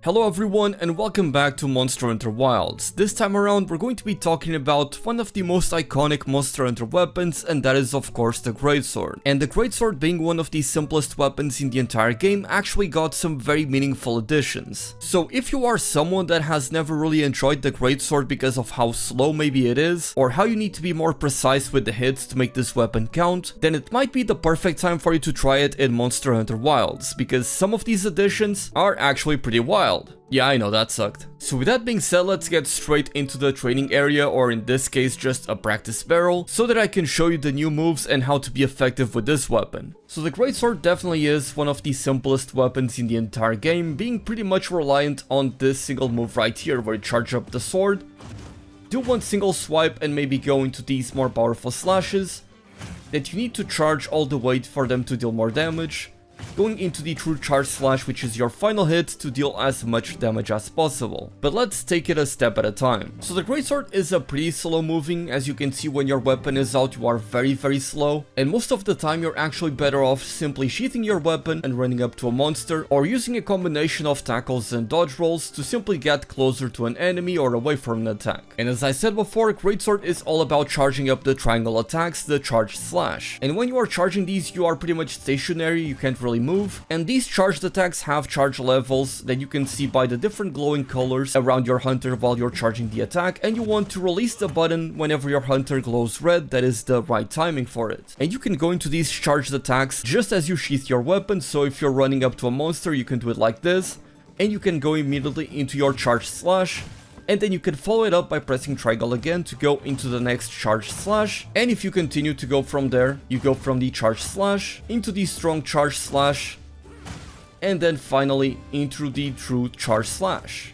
Hello everyone and welcome back to Monster Hunter Wilds. This time around we're going to be talking about one of the most iconic Monster Hunter weapons, and that is of course the Greatsword. And the Greatsword, being one of the simplest weapons in the entire game, actually got some very meaningful additions. So if you are someone that has never really enjoyed the Greatsword because of how slow maybe it is, or how you need to be more precise with the hits to make this weapon count, then it might be the perfect time for you to try it in Monster Hunter Wilds, because some of these additions are actually pretty wild. Yeah, I know, that sucked. So with that being said, let's get straight into the training area, or in this case just a practice barrel, so that I can show you the new moves and how to be effective with this weapon. So the Greatsword definitely is one of the simplest weapons in the entire game, being pretty much reliant on this single move right here, where you charge up the sword, do one single swipe and maybe go into these more powerful slashes, that you need to charge all the way for them to deal more damage, going into the true charge slash, which is your final hit to deal as much damage as possible. But let's take it a step at a time. So the Greatsword is a pretty slow moving. As you can see, when your weapon is out, you are very slow, and most of the time you're actually better off simply sheathing your weapon and running up to a monster, or using a combination of tackles and dodge rolls to simply get closer to an enemy or away from an attack. And as I said before, Greatsword is all about charging up the triangle attacks, the charge slash. And when you are charging these, you are pretty much stationary, you can't really move, and these charged attacks have charge levels that you can see by the different glowing colors around your hunter while you're charging the attack, and you want to release the button whenever your hunter glows red. That is the right timing for it. And you can go into these charged attacks just as you sheath your weapon, so if you're running up to a monster you can do it like this, and you can go immediately into your charge slash, and then you can follow it up by pressing triangle again to go into the next charge slash, and if you continue to go from there, you go from the charge slash into the strong charge slash, and then finally into the true charge slash.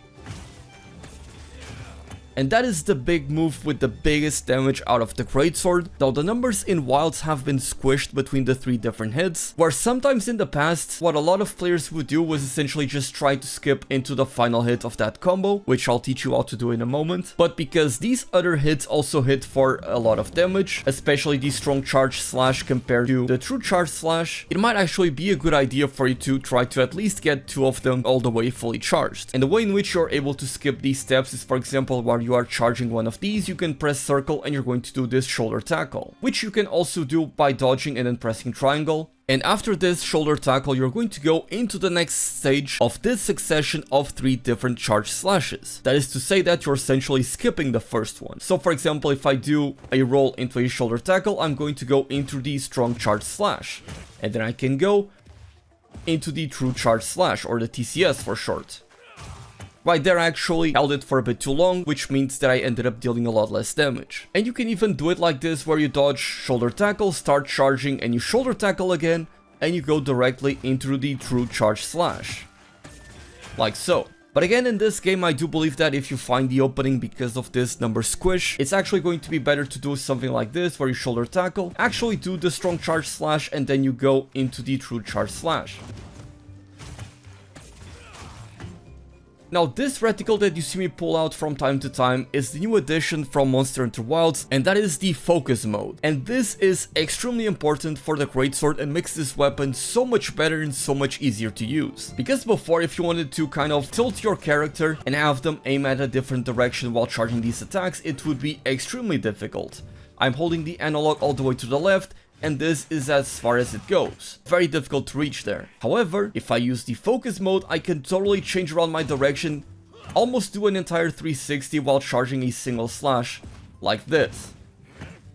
And that is the big move with the biggest damage out of the Greatsword, though the numbers in Wilds have been squished between the 3 different hits, where sometimes in the past, what a lot of players would do was essentially just try to skip into the final hit of that combo, which I'll teach you how to do in a moment. But because these other hits also hit for a lot of damage, especially the strong charge slash compared to the true charge slash, it might actually be a good idea for you to try to at least get 2 of them all the way fully charged. And the way in which you're able to skip these steps is, for example, while you are charging one of these, you can press circle and you're going to do this shoulder tackle, which you can also do by dodging and then pressing triangle. And after this shoulder tackle, you're going to go into the next stage of this succession of 3 different charge slashes. That is to say that you're essentially skipping the first one. So for example, if I do a roll into a shoulder tackle, I'm going to go into the strong charge slash, and then I can go into the true charge slash, or the TCS for short. Right there, I actually held it for a bit too long, which means that I ended up dealing a lot less damage. And you can even do it like this, where you dodge shoulder tackle, start charging, and you shoulder tackle again, and you go directly into the true charge slash. Like so. But again, in this game, I do believe that if you find the opening because of this number squish, it's actually going to be better to do something like this, where you shoulder tackle, actually do the strong charge slash, and then you go into the true charge slash. Now, this reticle that you see me pull out from time to time is the new addition from Monster Hunter Wilds, and that is the focus mode. And this is extremely important for the Greatsword and makes this weapon so much better and so much easier to use. Because before, if you wanted to kind of tilt your character and have them aim at a different direction while charging these attacks, it would be extremely difficult. I'm holding the analog all the way to the left, and this is as far as it goes. Very difficult to reach there. However, if I use the focus mode, I can totally change around my direction, almost do an entire 360 while charging a single slash, like this.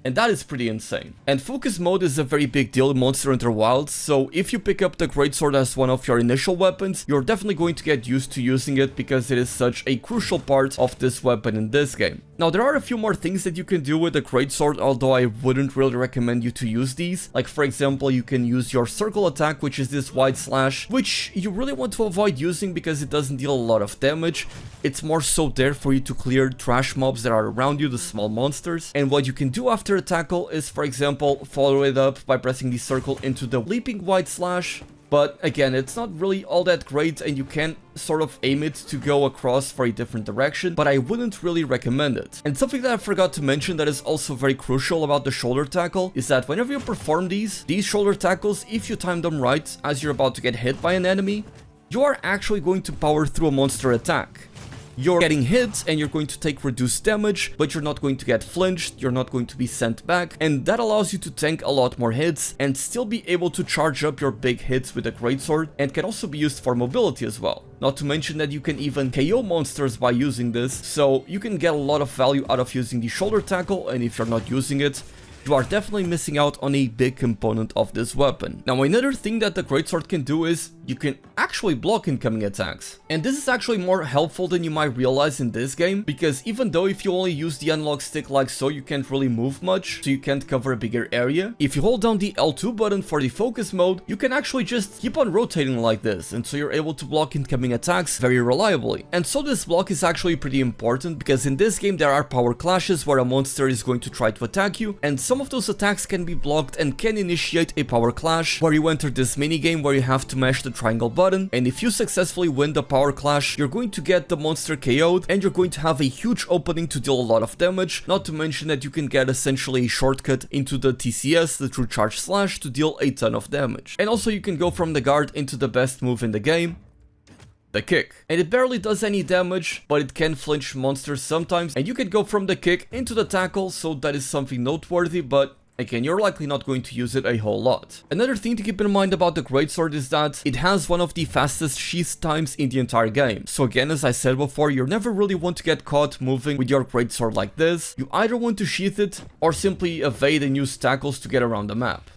And that is pretty insane. And focus mode is a very big deal in Monster Hunter Wilds, so if you pick up the Greatsword as one of your initial weapons, you're definitely going to get used to using it because it is such a crucial part of this weapon in this game. Now, there are a few more things that you can do with the Greatsword, although I wouldn't really recommend you to use these. Like, for example, you can use your circle attack, which is this wide slash, which you really want to avoid using because it doesn't deal a lot of damage. It's more so there for you to clear trash mobs that are around you, the small monsters. And what you can do after a tackle is, for example, follow it up by pressing the circle into the leaping wide slash. But again, it's not really all that great, and you can sort of aim it to go across for a different direction, but I wouldn't really recommend it. And something that I forgot to mention that is also very crucial about the shoulder tackle is that whenever you perform these shoulder tackles, if you time them right as you're about to get hit by an enemy, you are actually going to power through a monster attack. You're getting hit and you're going to take reduced damage, but you're not going to get flinched, you're not going to be sent back, and that allows you to tank a lot more hits and still be able to charge up your big hits with a Greatsword, and can also be used for mobility as well. Not to mention that you can even KO monsters by using this, so you can get a lot of value out of using the shoulder tackle, and if you're not using it, you are definitely missing out on a big component of this weapon. Now, another thing that the Greatsword can do is you can actually block incoming attacks. And this is actually more helpful than you might realize in this game, because even though if you only use the analog stick like so, you can't really move much, so you can't cover a bigger area. If you hold down the L2 button for the focus mode, you can actually just keep on rotating like this, and so you're able to block incoming attacks very reliably. And so this block is actually pretty important, because in this game there are power clashes where a monster is going to try to attack you, and some of those attacks can be blocked and can initiate a power clash, where you enter this minigame where you have to mash the triangle button, and if you successfully win the power clash, you're going to get the monster KO'd, and you're going to have a huge opening to deal a lot of damage, not to mention that you can get essentially a shortcut into the TCS, the True Charge Slash, to deal a ton of damage. And also you can go from the guard into the best move in the game, the kick. And it barely does any damage, but it can flinch monsters sometimes, and you can go from the kick into the tackle, so that is something noteworthy, but again, you're likely not going to use it a whole lot. Another thing to keep in mind about the Greatsword is that it has one of the fastest sheath times in the entire game. So again, as I said before, you never really want to get caught moving with your Greatsword like this. You either want to sheath it, or simply evade and use tackles to get around the map.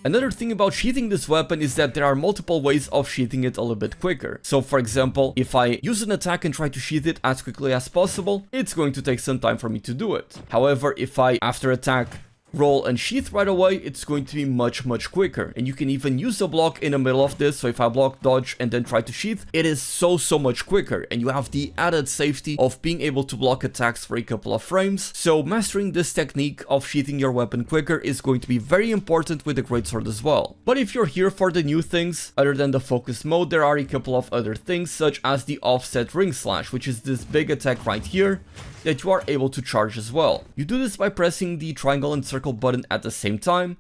Another thing about sheathing this weapon is that there are multiple ways of sheathing it a little bit quicker. So for example, if I use an attack and try to sheath it as quickly as possible, it's going to take some time for me to do it. However, if I, after attack, roll and sheath right away, it's going to be much quicker. And you can even use a block in the middle of this, so if I block, dodge, and then try to sheath, it is so much quicker, and you have the added safety of being able to block attacks for a couple of frames. So mastering this technique of sheathing your weapon quicker is going to be very important with the Greatsword as well. But if you're here for the new things, other than the focus mode, there are a couple of other things, such as the offset ring slash, which is this big attack right here, that you are able to charge as well. You do this by pressing the triangle and circle button at the same time,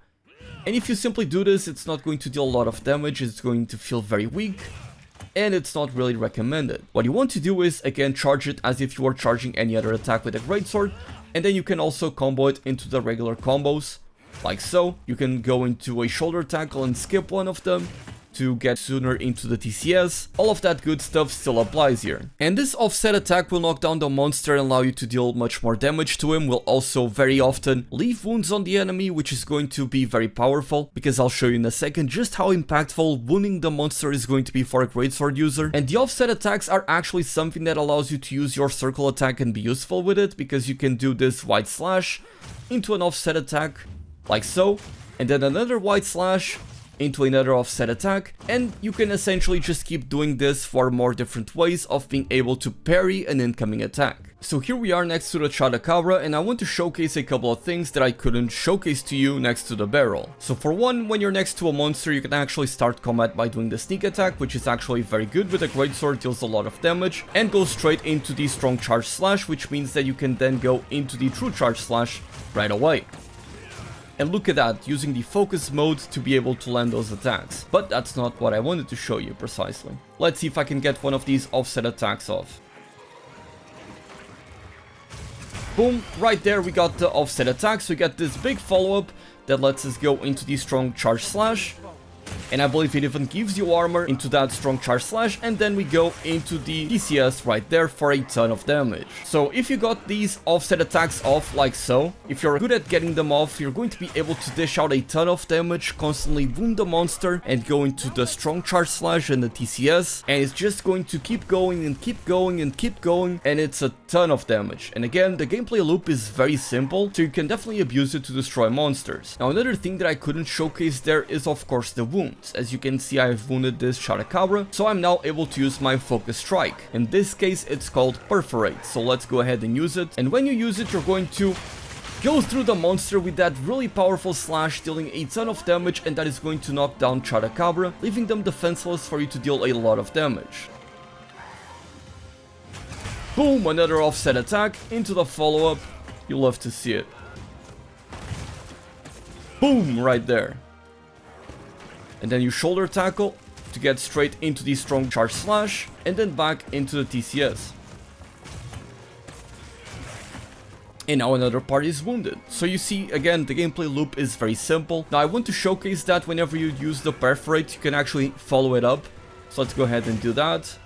and if you simply do this, it's not going to deal a lot of damage, it's going to feel very weak, and it's not really recommended. What you want to do is, again, charge it as if you were charging any other attack with a Greatsword, and then you can also combo it into the regular combos, like so. You can go into a shoulder tackle and skip one of them to get sooner into the TCS. All of that good stuff still applies here. And this offset attack will knock down the monster and allow you to deal much more damage to him, will also very often leave wounds on the enemy, which is going to be very powerful, because I'll show you in a second just how impactful wounding the monster is going to be for a Greatsword user. And the offset attacks are actually something that allows you to use your circle attack and be useful with it, because you can do this wide slash into an offset attack, like so, and then another wide slash into another offset attack, and you can essentially just keep doing this for more different ways of being able to parry an incoming attack. So here we are next to the Chadacabra, and I want to showcase a couple of things that I couldn't showcase to you next to the barrel. So for one, when you're next to a monster, you can actually start combat by doing the sneak attack, which is actually very good with a Greatsword, deals a lot of damage, and goes straight into the strong charge slash, which means that you can then go into the true charge slash right away. And look at that, using the focus mode to be able to land those attacks. But that's not what I wanted to show you precisely. Let's see if I can get one of these offset attacks off. Boom, right there we got the offset attack, so we get this big follow-up that lets us go into the strong charge slash. And I believe it even gives you armor into that strong charge slash, and then we go into the TCS right there for a ton of damage. So if you got these offset attacks off like so, if you're good at getting them off, you're going to be able to dish out a ton of damage, constantly wound the monster, and go into the strong charge slash and the TCS, and it's just going to keep going and keep going and keep going, and it's a ton of damage. And again, the gameplay loop is very simple, so you can definitely abuse it to destroy monsters. Now another thing that I couldn't showcase there is of course the wounds. As you can see, I've wounded this Chadacabra, so I'm now able to use my focus strike. In this case, it's called perforate, so let's go ahead and use it. And when you use it, you're going to go through the monster with that really powerful slash, dealing a ton of damage, and that is going to knock down Chadacabra, leaving them defenseless for you to deal a lot of damage. Boom, another offset attack into the follow-up. You'll love to see it. Boom, right there. And then you shoulder tackle, to get straight into the strong charge slash and then back into the TCS. And now another party is wounded. So you see, again, the gameplay loop is very simple. Now I want to showcase that whenever you use the perforate, you can actually follow it up. So let's go ahead and do that.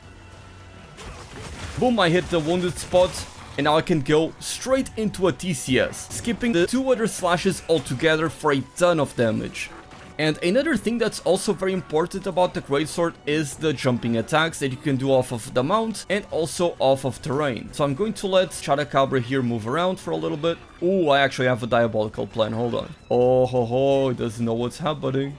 Boom, I hit the wounded spot. And now I can go straight into a TCS, skipping the 2 other slashes altogether for a ton of damage. And another thing that's also very important about the Greatsword is the jumping attacks that you can do off of the mount and also off of terrain. So I'm going to let Chadacabra here move around for a little bit. Ooh, I actually have a diabolical plan, hold on. Oh ho ho, he doesn't know what's happening.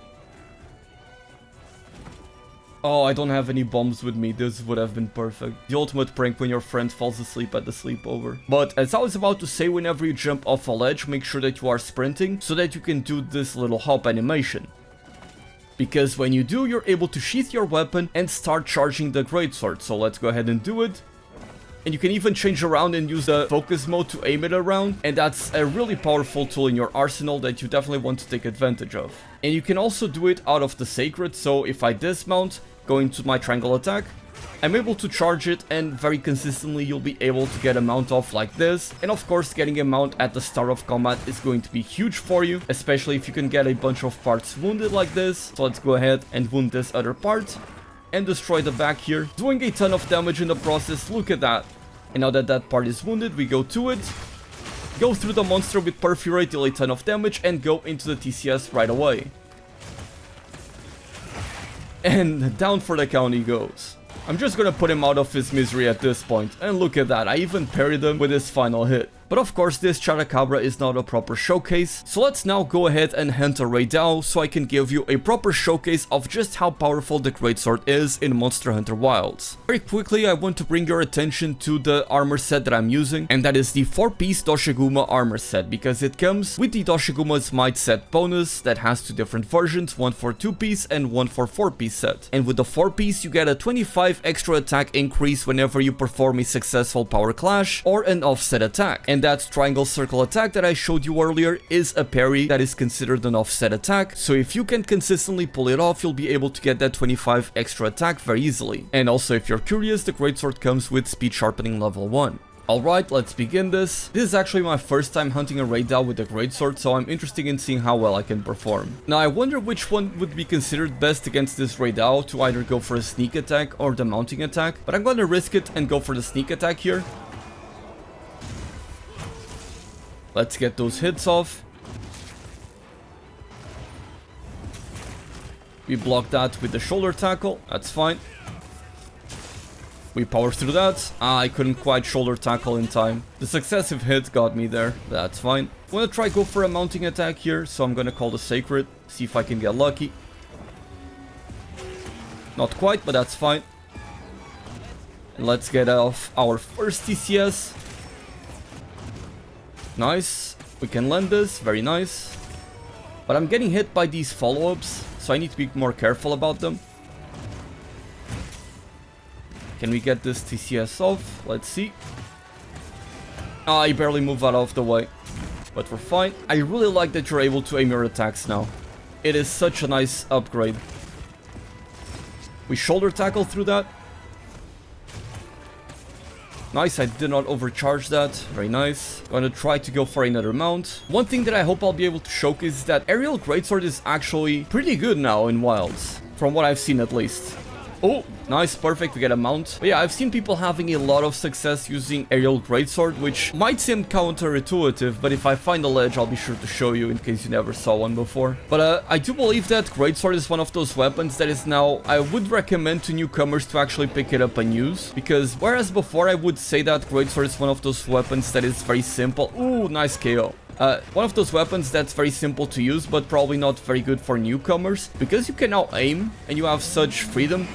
Oh, I don't have any bombs with me. This would have been perfect. The ultimate prank when your friend falls asleep at the sleepover. But as I was about to say, whenever you jump off a ledge, make sure that you are sprinting so that you can do this little hop animation. Because when you do, you're able to sheath your weapon and start charging the Greatsword. So let's go ahead and do it. And you can even change around and use the focus mode to aim it around. And that's a really powerful tool in your arsenal that you definitely want to take advantage of. And you can also do it out of the sacred. So if I dismount, go into my triangle attack, I'm able to charge it, and very consistently you'll be able to get a mount off like this. And of course, getting a mount at the start of combat is going to be huge for you, especially if you can get a bunch of parts wounded like this. So let's go ahead and wound this other part and destroy the back here, doing a ton of damage in the process. Look at that. And now that that part is wounded, we go to it, go through the monster with Perforate, deal a ton of damage, and go into the TCS right away. And down for the count he goes. I'm just gonna put him out of his misery at this point. And look at that, I even parried him with his final hit. But of course, this Chadacabra is not a proper showcase, so let's now go ahead and hunt a Raidao so I can give you a proper showcase of just how powerful the Greatsword is in Monster Hunter Wilds. Very quickly, I want to bring your attention to the armor set that I'm using, and that is the 4-piece Doshiguma armor set, because it comes with the Doshiguma's Might set bonus that has 2 different versions, one for 2-piece and one for 4-piece set. And with the 4-piece, you get a 25 extra attack increase whenever you perform a successful power clash or an offset attack. And that triangle circle attack that I showed you earlier is a parry that is considered an offset attack, so if you can consistently pull it off, you'll be able to get that 25 extra attack very easily. And also, if you're curious, the Greatsword comes with speed sharpening level 1. Alright, let's begin this. This is actually my first time hunting a Raidao with the Greatsword, so I'm interested in seeing how well I can perform. Now, I wonder which one would be considered best against this Raidao, to either go for a sneak attack or the mounting attack, but I'm gonna risk it and go for the sneak attack here. Let's get those hits off. We block that with the shoulder tackle, that's fine. We power through that. I couldn't quite shoulder tackle in time. The successive hit got me there, that's fine. I'm gonna try go for a mounting attack here, so I'm gonna call the Sacred, see if I can get lucky. Not quite, but that's fine. And let's get off our first TCS. Nice, we can land this, very nice. But I'm getting hit by these follow-ups, so I need to be more careful about them. Can we get this TCS off? Let's see. I barely move out of the way, but we're fine. I really like that you're able to aim your attacks now. It is such a nice upgrade. We shoulder tackle through that. Nice, I did not overcharge that. Very nice. Gonna try to go for another mount. One thing that I hope I'll be able to showcase is that Aerial Greatsword is actually pretty good now in Wilds. From what I've seen at least. Oh, nice, perfect, we get a mount. But yeah, I've seen people having a lot of success using Aerial Greatsword, which might seem counterintuitive, but if I find a ledge, I'll be sure to show you in case you never saw one before. But I do believe that Greatsword is one of those weapons that is now, I would recommend to newcomers to actually pick it up and use. Because whereas before I would say that Greatsword is one of those weapons that is very simple. Ooh, nice KO. One of those weapons that's very simple to use, but probably not very good for newcomers. Because you can now aim, and you have such freedom.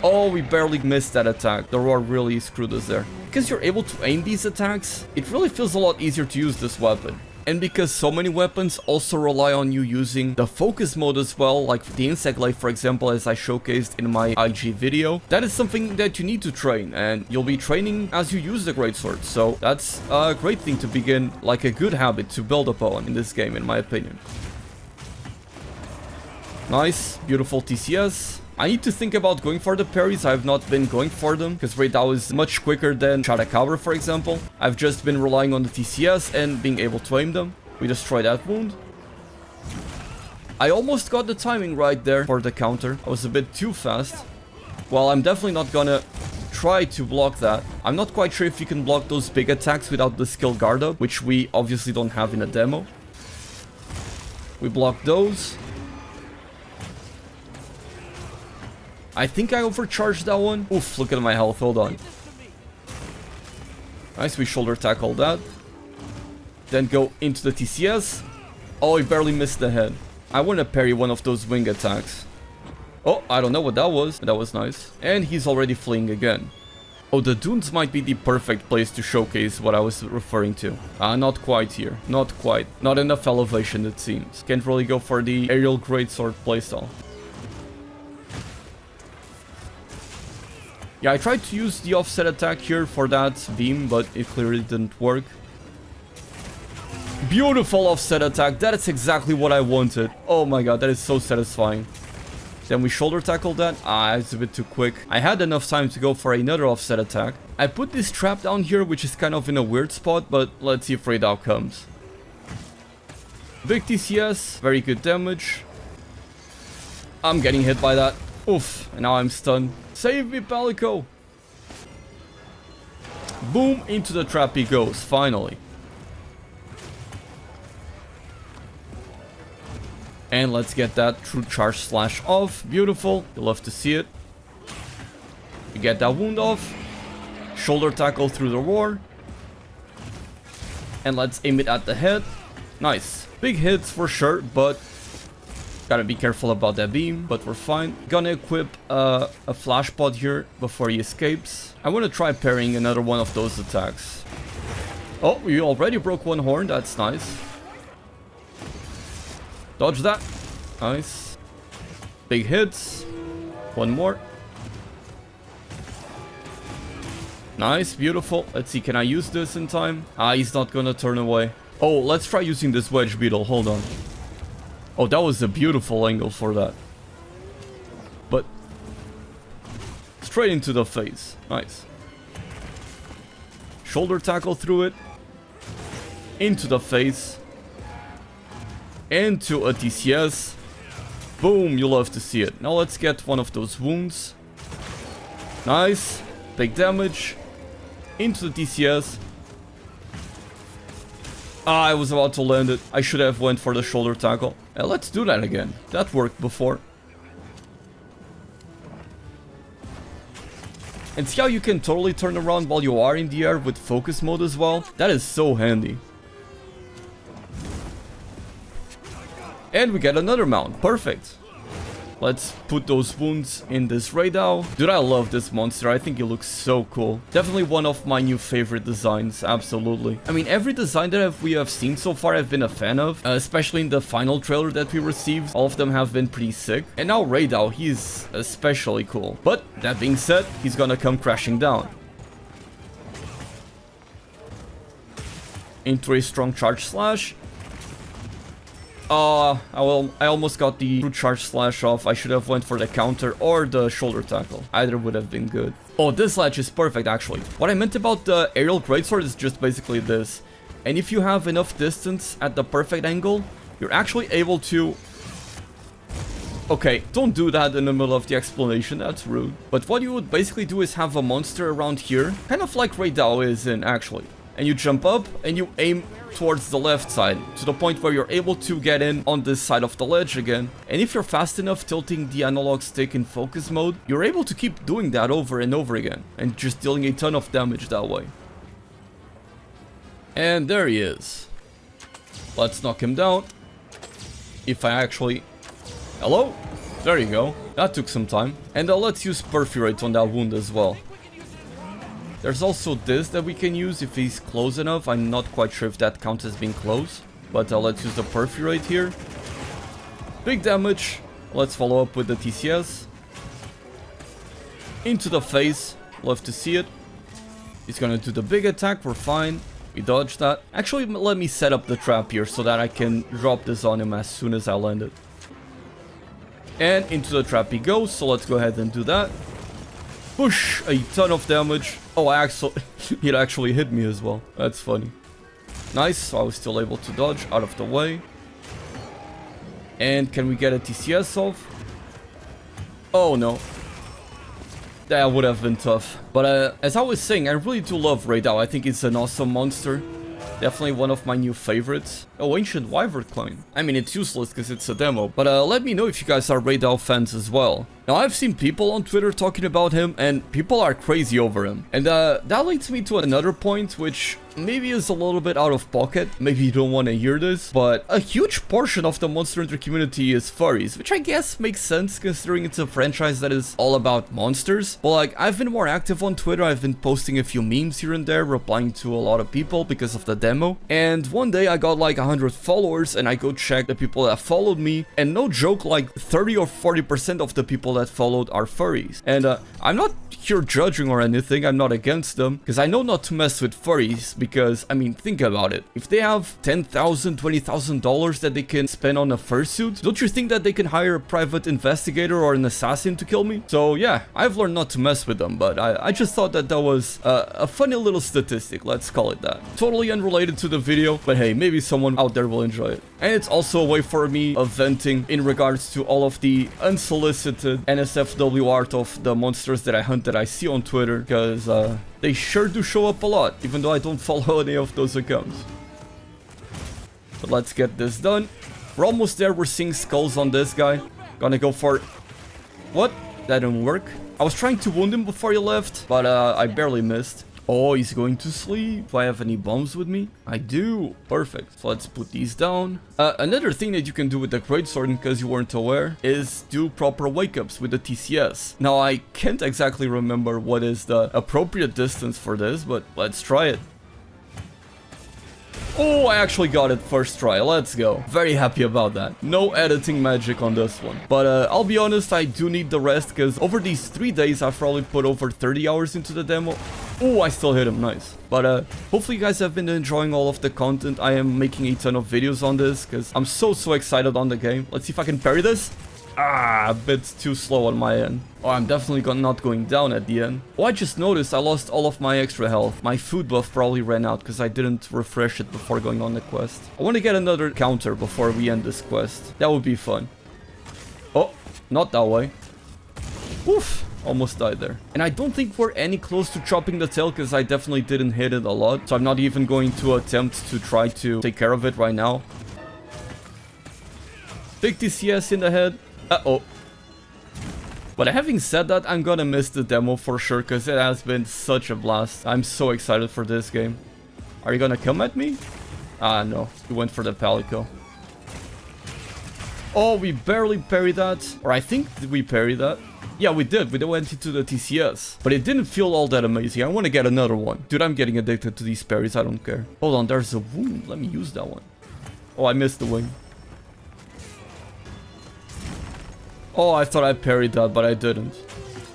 Oh, we barely missed that attack. The roar really screwed us there. Because you're able to aim these attacks, it really feels a lot easier to use this weapon. And because so many weapons also rely on you using the focus mode as well, like the Insect Glaive, for example, as I showcased in my IG video, that is something that you need to train, and you'll be training as you use the Greatsword. So that's a great thing to begin, like a good habit to build upon in this game, in my opinion. Nice, beautiful TCS. I need to think about going for the parries. I have not been going for them because Raidao is much quicker than Chadakabra, for example. I've just been relying on the TCS and being able to aim them. We destroy that wound. I almost got the timing right there for the counter. I was a bit too fast. Well, I'm definitely not gonna try to block that. I'm not quite sure if you can block those big attacks without the skill guard up, which we obviously don't have in a demo. We block those. I think I overcharged that one. Oof, look at my health, hold on. Nice, we shoulder tackle that. Then go into the TCS. Oh, he barely missed the head. I want to parry one of those wing attacks. Oh, I don't know what that was, but that was nice. And he's already fleeing again. Oh, the dunes might be the perfect place to showcase what I was referring to. Not quite here. Not quite. Not enough elevation, it seems. Can't really go for the aerial greatsword playstyle. Yeah, I tried to use the offset attack here for that beam, but it clearly didn't work. Beautiful offset attack. That is exactly what I wanted. Oh my god, that is so satisfying. Then we shoulder tackle that. It's a bit too quick. I had enough time to go for another offset attack. I put this trap down here, which is kind of in a weird spot, but let's see if Raidao comes. Big TCS, very good damage. I'm getting hit by that. Oof, and now I'm stunned. Save me, Palico! Boom, into the trap he goes, finally. And let's get that true charge slash off. Beautiful. You'll love to see it. You get that wound off. Shoulder tackle through the roar. And let's aim it at the head. Nice. Big hits for sure, but gotta be careful about that beam, but we're fine. Gonna equip a flash pod here before he escapes. I want to try parrying another one of those attacks. Oh, we already broke one horn. That's nice. Dodge that. Nice. Big hits. One more. Nice, beautiful. Let's see, can I use this in time? He's not gonna turn away. Oh, let's try using this wedge beetle. Hold on. Oh, that was a beautiful angle for that. But straight into the face. Nice. Shoulder tackle through it. Into the face. Into a TCS. Boom, you'll love to see it. Now let's get one of those wounds. Nice. Big damage. Into the TCS. I was about to land it. I should have went for the shoulder tackle. Let's do that again. That worked before. And see how you can totally turn around while you are in the air with focus mode as well? That is so handy. And we get another mount. Perfect. Let's put those wounds in this Raidao. Dude, I love this monster. I think it looks so cool. Definitely one of my new favorite designs. Absolutely. I mean, every design that we have seen so far I've been a fan of. Especially in the final trailer that we received. All of them have been pretty sick. And now Raidao, he's especially cool. But that being said, he's gonna come crashing down. Into a strong charge slash. I almost got the true charge slash off. I should have went for the counter or the shoulder tackle. Either would have been good. Oh, this ledge is perfect actually. What I meant about the aerial greatsword is just basically this. And if you have enough distance at the perfect angle, you're actually able to... Okay, don't do that in the middle of the explanation, that's rude. But what you would basically do is have a monster around here, kind of like Raidao is in actually. And you jump up and you aim towards the left side, to the point where you're able to get in on this side of the ledge again. And if you're fast enough tilting the analog stick in focus mode, you're able to keep doing that over and over again, and just dealing a ton of damage that way. And there he is. Let's knock him down. If I actually... Hello? There you go. That took some time. And let's use Perforate on that wound as well. There's also this that we can use if he's close enough. I'm not quite sure if that counts as being close. But let's use the Perforate here. Big damage. Let's follow up with the TCS. Into the face. Love to see it. He's gonna do the big attack. We're fine. We dodged that. Actually, let me set up the trap here so that I can drop this on him as soon as I land it. And into the trap he goes, so let's go ahead and do that. Push, a ton of damage. Oh, it actually hit me as well. That's funny. Nice, so I was still able to dodge out of the way. And can we get a TCS off? Oh no. That would have been tough. But as I was saying, I really do love Raidao. I think it's an awesome monster. Definitely one of my new favorites. Oh, Ancient Wyvern Climb. I mean, it's useless because it's a demo. But let me know if you guys are Raidao fans as well. Now, I've seen people on Twitter talking about him, and people are crazy over him. And that leads me to another point, which maybe is a little bit out of pocket. Maybe you don't want to hear this, but a huge portion of the Monster Hunter community is furries, which I guess makes sense considering it's a franchise that is all about monsters. But like, I've been more active on Twitter. I've been posting a few memes here and there, replying to a lot of people because of the demo. And one day I got like 100 followers, and I go check the people that followed me, and no joke, like 30 or 40% of the people that followed are furries. And I'm not here judging or anything, I'm not against them, because I know not to mess with furries, because, I mean, think about it. If they have $10,000, $20,000 that they can spend on a fursuit, don't you think that they can hire a private investigator or an assassin to kill me? So yeah, I've learned not to mess with them, but I just thought that that was a funny little statistic, let's call it that. Totally unrelated to the video, but hey, maybe someone out there will enjoy it. And it's also a way for me of venting in regards to all of the unsolicited NSFW art of the monsters that I hunt that I see on Twitter, because they sure do show up a lot, even though I don't follow any of those accounts. But let's get this done. We're almost there, we're seeing skulls on this guy. Gonna go for... What? That didn't work. I was trying to wound him before he left, but I barely missed. Oh, he's going to sleep. Do I have any bombs with me? I do. Perfect. So let's put these down. Another thing that you can do with the Greatsword, in case you weren't aware, is do proper wake-ups with the TCS. Now, I can't exactly remember what is the appropriate distance for this, but let's try it. Oh, I actually got it first try. Let's go. Very happy about that. No editing magic on this one. But I'll be honest, I do need the rest, because over these 3 days, I've probably put over 30 hours into the demo. Oh, I still hit him. Nice. But hopefully you guys have been enjoying all of the content. I am making a ton of videos on this, because I'm so excited on the game. Let's see if I can parry this. Ah, a bit too slow on my end. Oh, I'm definitely not going down at the end. Oh, I just noticed I lost all of my extra health. My food buff probably ran out because I didn't refresh it before going on the quest. I want to get another counter before we end this quest. That would be fun. Oh, not that way. Oof, almost died there. And I don't think we're any close to chopping the tail because I definitely didn't hit it a lot. So I'm not even going to attempt to try to take care of it right now. Big TCS in the head. Uh-oh. But having said that, I'm gonna miss the demo for sure, because it has been such a blast. I'm so excited for this game. Are you gonna come at me? Ah, no. You went for the Palico. Oh, we barely parried that. Or I think, did we parry that? Yeah, we did. We went into the TCS. But it didn't feel all that amazing. I want to get another one. Dude, I'm getting addicted to these parries. I don't care. Hold on, there's a wound. Let me use that one. Oh, I missed the wing. Oh, I thought I parried that, but I didn't.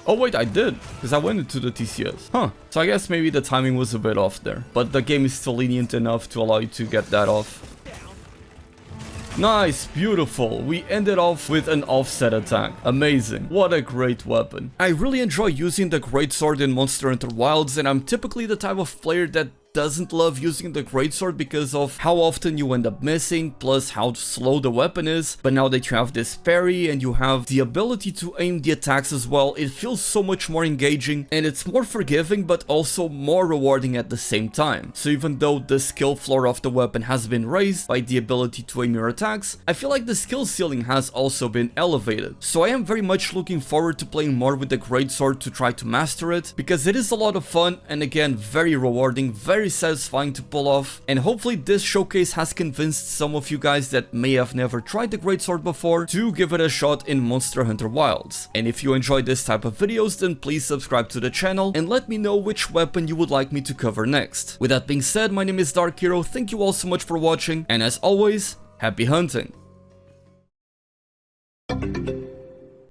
Oh wait, I did, because I went into the TCS. Huh. So I guess maybe the timing was a bit off there. But the game is still lenient enough to allow you to get that off. Nice, beautiful. We ended off with an offset attack. Amazing. What a great weapon. I really enjoy using the Greatsword in Monster Hunter Wilds, and I'm typically the type of player that doesn't love using the Greatsword because of how often you end up missing, plus how slow the weapon is. But now that you have this parry and you have the ability to aim the attacks as well, it feels so much more engaging, and it's more forgiving but also more rewarding at the same time. So even though the skill floor of the weapon has been raised by the ability to aim your attacks, I feel like the skill ceiling has also been elevated. So I am very much looking forward to playing more with the Greatsword to try to master it, because it is a lot of fun and again very rewarding, very satisfying to pull off. And hopefully this showcase has convinced some of you guys that may have never tried the Greatsword before to give it a shot in Monster Hunter Wilds. And if you enjoy this type of videos, then please subscribe to the channel and let me know which weapon you would like me to cover next. With that being said, my name is Dark Hero, thank you all so much for watching, and as always, happy hunting!